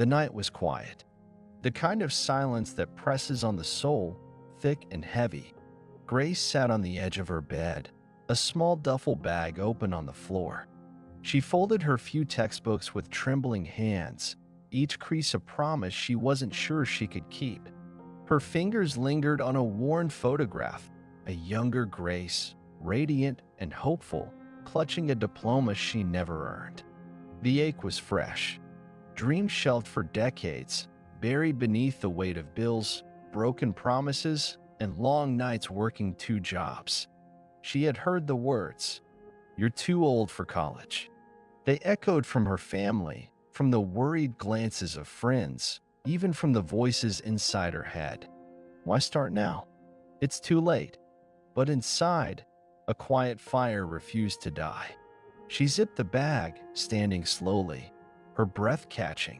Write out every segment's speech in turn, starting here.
The night was quiet, the kind of silence that presses on the soul, thick and heavy. Grace sat on the edge of her bed, a small duffel bag open on the floor. She folded her few textbooks with trembling hands, each crease a promise she wasn't sure she could keep. Her fingers lingered on a worn photograph, a younger Grace, radiant and hopeful, clutching a diploma she never earned. The ache was fresh. Dreams shelved for decades, buried beneath the weight of bills, broken promises, and long nights working 2 jobs. She had heard the words, "You're too old for college." They echoed from her family, from the worried glances of friends, even from the voices inside her head. Why start now? It's too late. But inside, a quiet fire refused to die. She zipped the bag, standing slowly, her breath catching.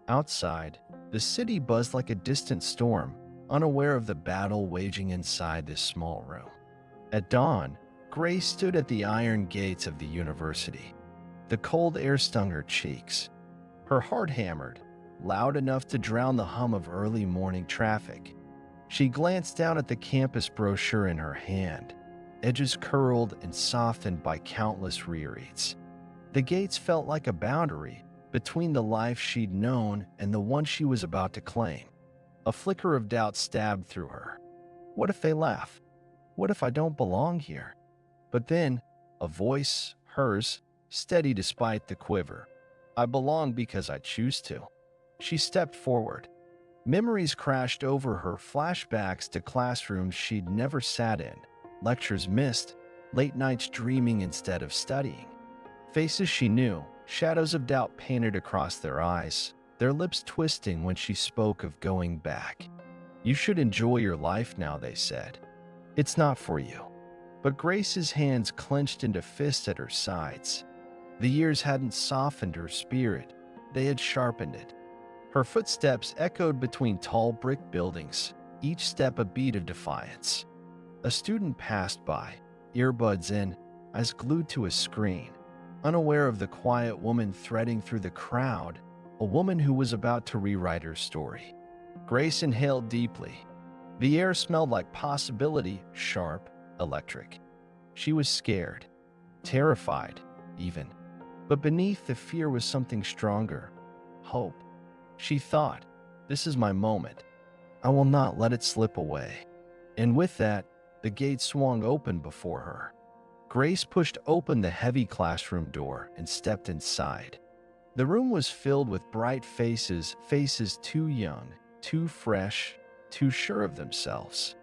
Outside, the city buzzed like a distant storm, unaware of the battle waging inside this small room. At dawn, Grace stood at the iron gates of the university. The cold air stung her cheeks. Her heart hammered, loud enough to drown the hum of early morning traffic. She glanced down at the campus brochure in her hand, edges curled and softened by countless rereads. The gates felt like a boundary between the life she'd known and the one she was about to claim. A flicker of doubt stabbed through her. What if they laugh? What if I don't belong here? But then, a voice, hers, steady despite the quiver. I belong because I choose to. She stepped forward. Memories crashed over her, flashbacks to classrooms she'd never sat in, lectures missed, late nights dreaming instead of studying. Faces she knew, shadows of doubt painted across their eyes, their lips twisting when she spoke of going back. You should enjoy your life now, they said. It's not for you. But Grace's hands clenched into fists at her sides. The years hadn't softened her spirit, they had sharpened it. Her footsteps echoed between tall brick buildings, each step a beat of defiance. A student passed by, earbuds in, eyes glued to a screen, unaware of the quiet woman threading through the crowd, a woman who was about to rewrite her story. Grace inhaled deeply. The air smelled like possibility, sharp, electric. She was scared, terrified, even. But beneath the fear was something stronger, hope. She thought, this is my moment. I will not let it slip away. And with that, the gate swung open before her. Grace pushed open the heavy classroom door and stepped inside. The room was filled with bright faces, faces too young, too fresh, too sure of themselves.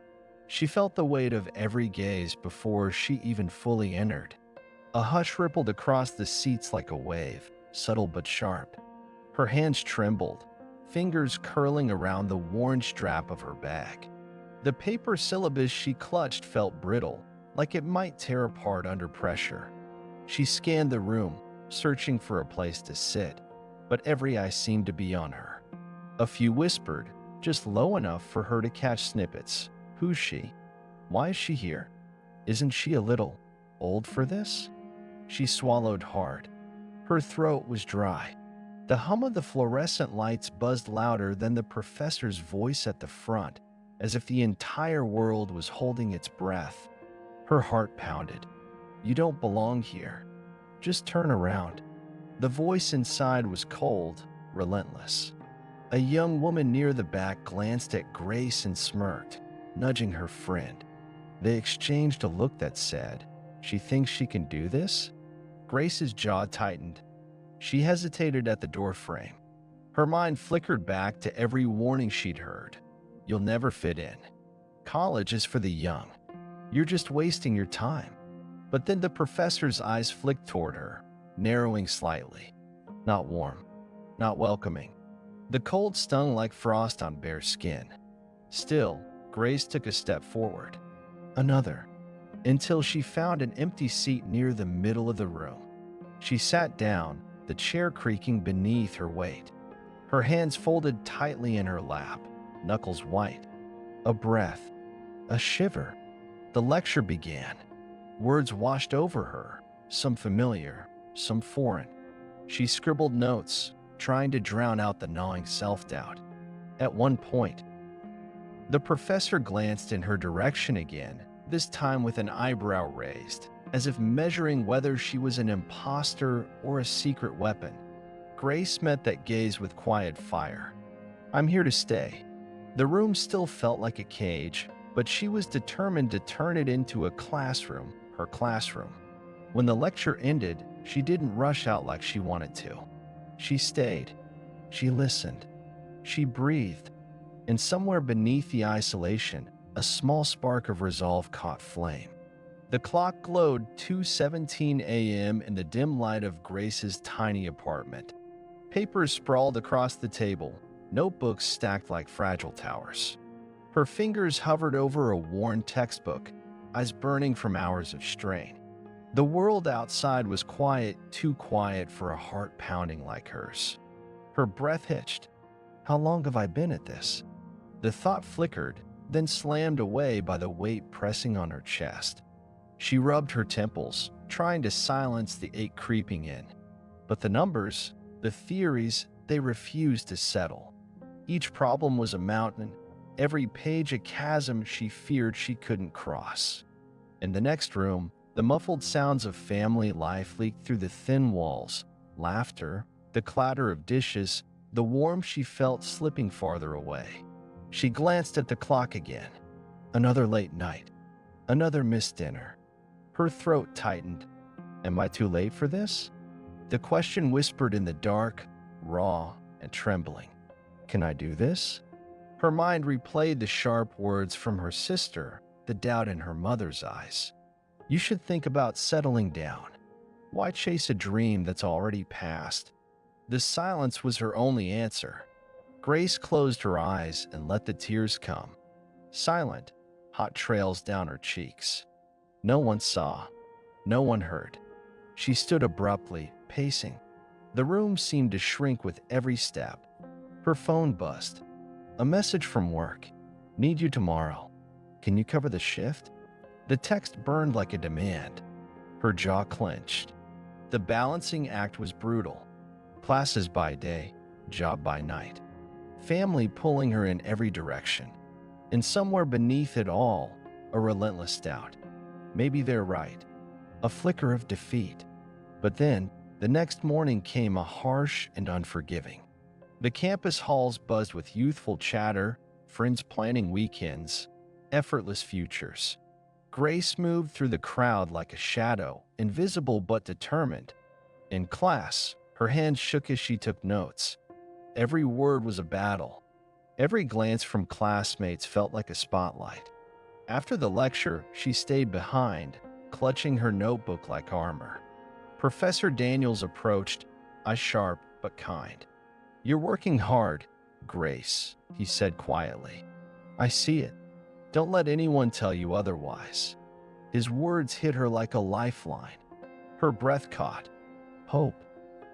She felt the weight of every gaze before she even fully entered. A hush rippled across the seats like a wave, subtle but sharp. Her hands trembled, fingers curling around the worn strap of her bag. The paper syllabus she clutched felt brittle, like it might tear apart under pressure. She scanned the room, searching for a place to sit, but every eye seemed to be on her. A few whispered, just low enough for her to catch snippets. Who's she? Why is she here? Isn't she a little old for this? She swallowed hard. Her throat was dry. The hum of the fluorescent lights buzzed louder than the professor's voice at the front, as if the entire world was holding its breath. Her heart pounded. You don't belong here. Just turn around. The voice inside was cold, relentless. A young woman near the back glanced at Grace and smirked, nudging her friend. They exchanged a look that said, "She thinks she can do this?" Grace's jaw tightened. She hesitated at the doorframe. Her mind flickered back to every warning she'd heard. You'll never fit in. College is for the young. You're just wasting your time. But then the professor's eyes flicked toward her, narrowing slightly. Not warm, not welcoming. The cold stung like frost on bare skin. Still, Grace took a step forward. Another, until she found an empty seat near the middle of the room. She sat down, the chair creaking beneath her weight. Her hands folded tightly in her lap, knuckles white. A breath, a shiver. The lecture began. Words washed over her, some familiar, some foreign. She scribbled notes, trying to drown out the gnawing self-doubt. At one point, the professor glanced in her direction again, this time with an eyebrow raised, as if measuring whether she was an imposter or a secret weapon. Grace met that gaze with quiet fire. "I'm here to stay." The room still felt like a cage, but she was determined to turn it into a classroom, her classroom. When the lecture ended, she didn't rush out like she wanted to. She stayed. She listened. She breathed. And somewhere beneath the isolation, a small spark of resolve caught flame. The clock glowed 2:17 a.m. in the dim light of Grace's tiny apartment. Papers sprawled across the table, notebooks stacked like fragile towers. Her fingers hovered over a worn textbook, eyes burning from hours of strain. The world outside was quiet, too quiet for a heart pounding like hers. Her breath hitched. How long have I been at this? The thought flickered, then slammed away by the weight pressing on her chest. She rubbed her temples, trying to silence the ache creeping in. But the numbers, the theories, they refused to settle. Each problem was a mountain, every page a chasm she feared she couldn't cross. In the next room, the muffled sounds of family life leaked through the thin walls, laughter, the clatter of dishes, the warmth she felt slipping farther away. She glanced at the clock again. Another late night. Another missed dinner. Her throat tightened. Am I too late for this? The question whispered in the dark, raw and trembling. Can I do this? Her mind replayed the sharp words from her sister, the doubt in her mother's eyes. You should think about settling down. Why chase a dream that's already passed? The silence was her only answer. Grace closed her eyes and let the tears come. Silent, hot trails down her cheeks. No one saw. No one heard. She stood abruptly, pacing. The room seemed to shrink with every step. Her phone buzzed. A message from work. Need you tomorrow. Can you cover the shift? The text burned like a demand. Her jaw clenched. The balancing act was brutal. Classes by day, job by night. Family pulling her in every direction. And somewhere beneath it all, a relentless doubt. Maybe they're right. A flicker of defeat. But then, the next morning came a harsh and unforgiving. The campus halls buzzed with youthful chatter, friends planning weekends, effortless futures. Grace moved through the crowd like a shadow, invisible but determined. In class, her hands shook as she took notes. Every word was a battle. Every glance from classmates felt like a spotlight. After the lecture, she stayed behind, clutching her notebook like armor. Professor Daniels approached, eyes sharp but kind. You're working hard, Grace, he said quietly. I see it. Don't let anyone tell you otherwise. His words hit her like a lifeline. Her breath caught. Hope.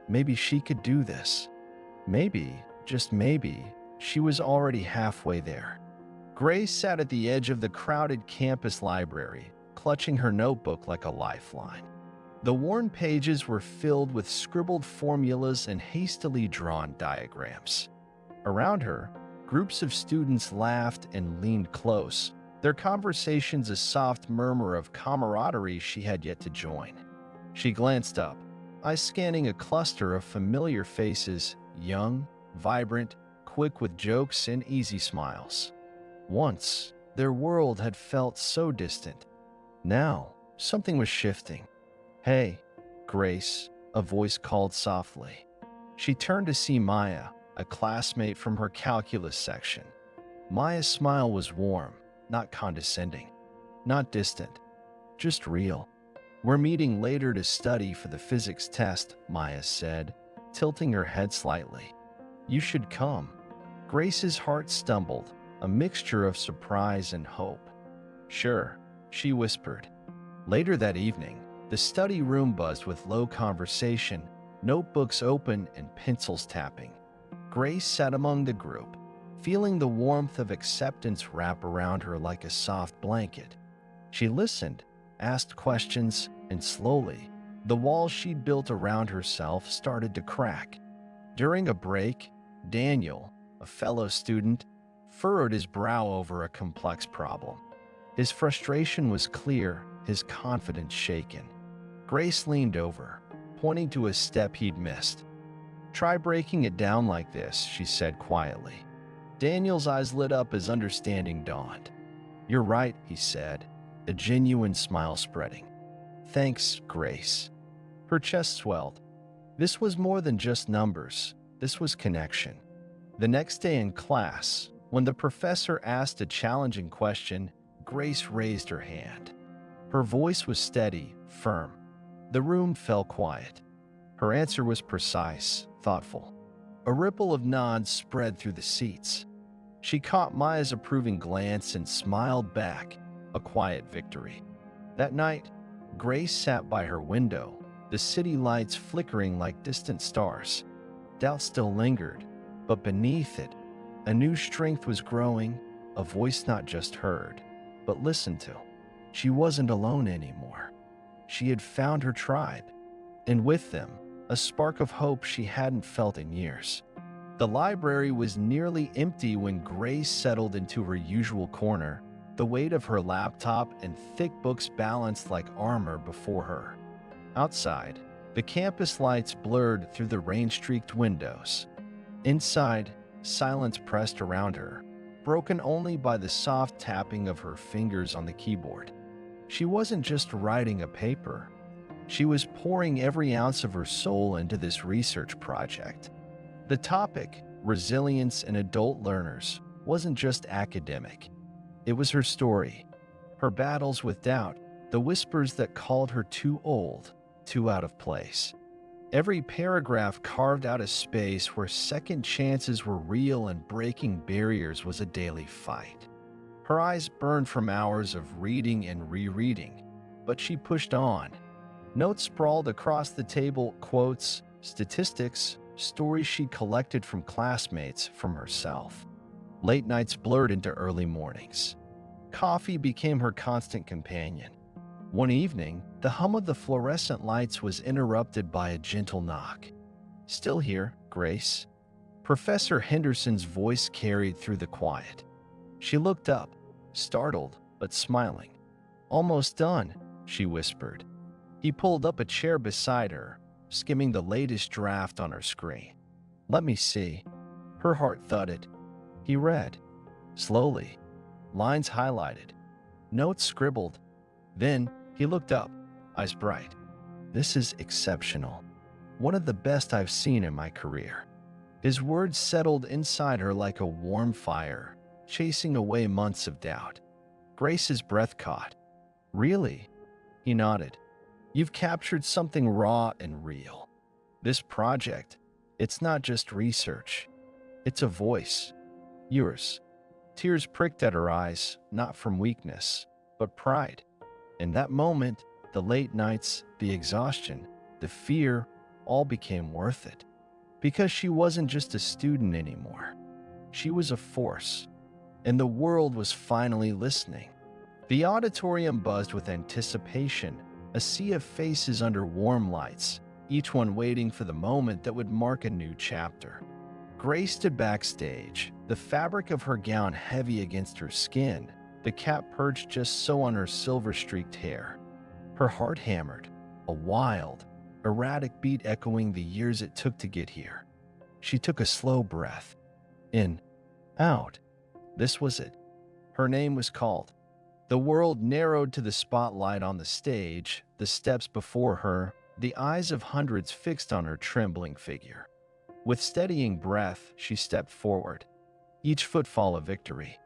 Maybe she could do this. Maybe, just maybe, she was already halfway there. Grace sat at the edge of the crowded campus library, clutching her notebook like a lifeline. The worn pages were filled with scribbled formulas and hastily drawn diagrams. Around her, groups of students laughed and leaned close, their conversations a soft murmur of camaraderie she had yet to join. She glanced up, eyes scanning a cluster of familiar faces, young, vibrant, quick with jokes and easy smiles. Once, their world had felt so distant. Now, something was shifting. Hey, Grace, a voice called softly. She turned to see Maya, a classmate from her calculus section. Maya's smile was warm, not condescending, not distant, just real. We're meeting later to study for the physics test, Maya said, tilting her head slightly. You should come. Grace's heart stumbled, a mixture of surprise and hope. Sure, she whispered. Later that evening, the study room buzzed with low conversation, notebooks open and pencils tapping. Grace sat among the group, feeling the warmth of acceptance wrap around her like a soft blanket. She listened, asked questions, and slowly, the walls she'd built around herself started to crack. During a break, Daniel, a fellow student, furrowed his brow over a complex problem. His frustration was clear, his confidence shaken. Grace leaned over, pointing to a step he'd missed. "Try breaking it down like this," she said quietly. Daniel's eyes lit up as understanding dawned. "You're right," he said, a genuine smile spreading. "Thanks, Grace." Her chest swelled. This was more than just numbers. This was connection. The next day in class, when the professor asked a challenging question, Grace raised her hand. Her voice was steady, firm. The room fell quiet. Her answer was precise, thoughtful. A ripple of nods spread through the seats. She caught Maya's approving glance and smiled back, a quiet victory. That night, Grace sat by her window, the city lights flickering like distant stars. Doubt still lingered, but beneath it, a new strength was growing, a voice not just heard, but listened to. She wasn't alone anymore. She had found her tribe, and with them, a spark of hope she hadn't felt in years. The library was nearly empty when Grace settled into her usual corner, the weight of her laptop and thick books balanced like armor before her. Outside, the campus lights blurred through the rain-streaked windows. Inside, silence pressed around her, broken only by the soft tapping of her fingers on the keyboard. She wasn't just writing a paper. She was pouring every ounce of her soul into this research project. The topic, resilience in adult learners, wasn't just academic. It was her story, her battles with doubt, the whispers that called her too old, too out of place. Every paragraph carved out a space where second chances were real and breaking barriers was a daily fight. Her eyes burned from hours of reading and rereading, but she pushed on. Notes sprawled across the table, quotes, statistics, stories she collected from classmates, from herself. Late nights blurred into early mornings. Coffee became her constant companion. One evening, the hum of the fluorescent lights was interrupted by a gentle knock. "Still here, Grace?" Professor Henderson's voice carried through the quiet. She looked up, startled but smiling. "Almost done," she whispered. He pulled up a chair beside her, skimming the latest draft on her screen. "Let me see." Her heart thudded. He read, slowly, lines highlighted, notes scribbled. Then he looked up, eyes bright. "This is exceptional. One of the best I've seen in my career." His words settled inside her like a warm fire, chasing away months of doubt. Grace's breath caught. "Really?" He nodded. "You've captured something raw and real. This project, it's not just research. It's a voice. Yours." Tears pricked at her eyes, not from weakness, but pride. In that moment, the late nights, the exhaustion, the fear, all became worth it. Because she wasn't just a student anymore. She was a force, and the world was finally listening. The auditorium buzzed with anticipation, a sea of faces under warm lights, each one waiting for the moment that would mark a new chapter. Grace stood backstage, the fabric of her gown heavy against her skin, the cap perched just so on her silver-streaked hair. Her heart hammered, a wild, erratic beat echoing the years it took to get here. She took a slow breath. In, out. This was it. Her name was called. The world narrowed to the spotlight on the stage, the steps before her, the eyes of hundreds fixed on her trembling figure. With steadying breath, she stepped forward, each footfall a victory,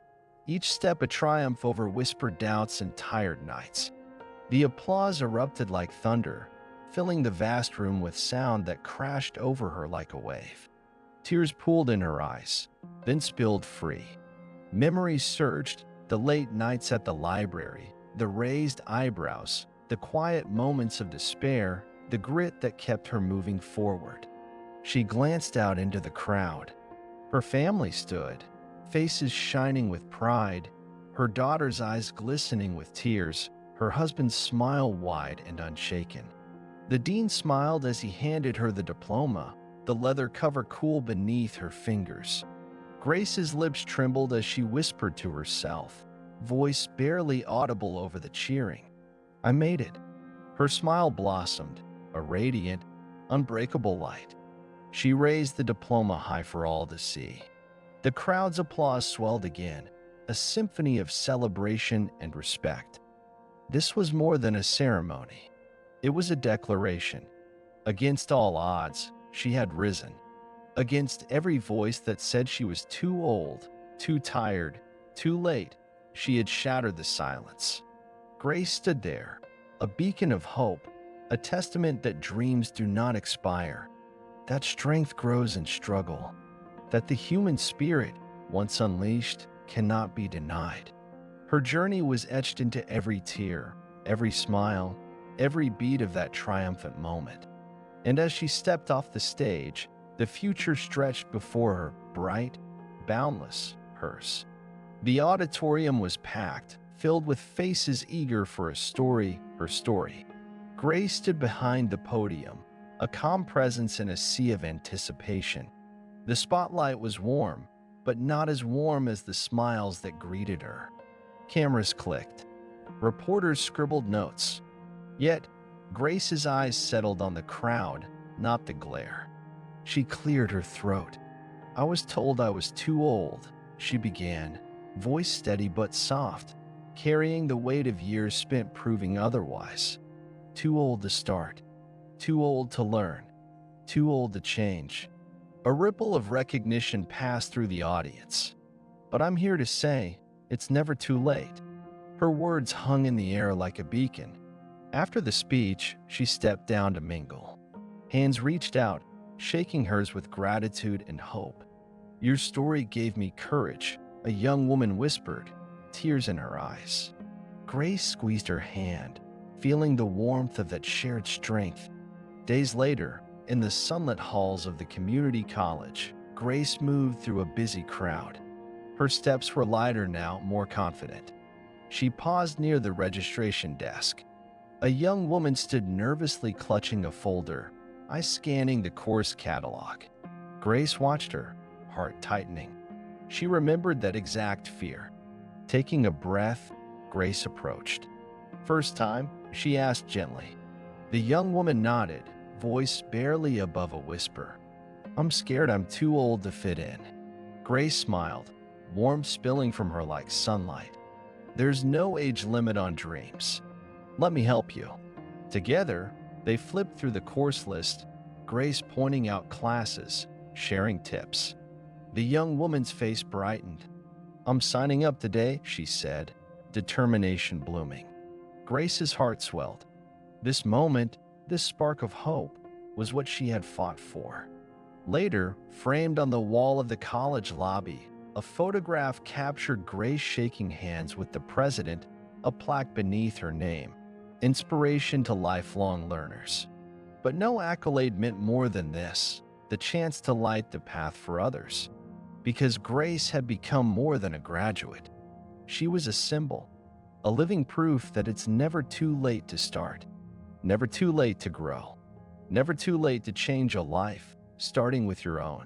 each step a triumph over whispered doubts and tired nights. The applause erupted like thunder, filling the vast room with sound that crashed over her like a wave. Tears pooled in her eyes, then spilled free. Memories surged, the late nights at the library, the raised eyebrows, the quiet moments of despair, the grit that kept her moving forward. She glanced out into the crowd. Her family stood, faces shining with pride, her daughter's eyes glistening with tears, her husband's smile wide and unshaken. The dean smiled as he handed her the diploma, the leather cover cool beneath her fingers. Grace's lips trembled as she whispered to herself, voice barely audible over the cheering. I made it. Her smile blossomed, a radiant, unbreakable light. She raised the diploma high for all to see. The crowd's applause swelled again, a symphony of celebration and respect. This was more than a ceremony. It was a declaration. Against all odds, she had risen. Against every voice that said she was too old, too tired, too late, she had shattered the silence. Grace stood there, a beacon of hope, a testament that dreams do not expire, that strength grows in struggle, that the human spirit, once unleashed, cannot be denied. Her journey was etched into every tear, every smile, every beat of that triumphant moment. And as she stepped off the stage, the future stretched before her, bright, boundless, hers. The auditorium was packed, filled with faces eager for a story, her story. Grace stood behind the podium, a calm presence in a sea of anticipation. The spotlight was warm, but not as warm as the smiles that greeted her. Cameras clicked. Reporters scribbled notes. Yet, Grace's eyes settled on the crowd, not the glare. She cleared her throat. I was told I was too old, she began, voice steady but soft, carrying the weight of years spent proving otherwise. Too old to start, too old to learn, too old to change. A ripple of recognition passed through the audience. But I'm here to say, it's never too late. Her words hung in the air like a beacon. After the speech, she stepped down to mingle. Hands reached out, shaking hers with gratitude and hope. Your story gave me courage, a young woman whispered, tears in her eyes. Grace squeezed her hand, feeling the warmth of that shared strength. Days later, in the sunlit halls of the community college, Grace moved through a busy crowd. Her steps were lighter now, more confident. She paused near the registration desk. A young woman stood nervously clutching a folder, eyes scanning the course catalog. Grace watched her, heart tightening. She remembered that exact fear. Taking a breath, Grace approached. First time, she asked gently. The young woman nodded, voice barely above a whisper. I'm scared I'm too old to fit in. Grace smiled, warmth spilling from her like sunlight. There's no age limit on dreams. Let me help you. Together, they flipped through the course list, Grace pointing out classes, sharing tips. The young woman's face brightened. I'm signing up today, she said, determination blooming. Grace's heart swelled. This moment, this spark of hope, was what she had fought for. Later, framed on the wall of the college lobby, a photograph captured Grace shaking hands with the president, a plaque beneath her name. Inspiration to lifelong learners. But no accolade meant more than this, the chance to light the path for others. Because Grace had become more than a graduate. She was a symbol, a living proof that it's never too late to start, never too late to grow, never too late to change a life, starting with your own.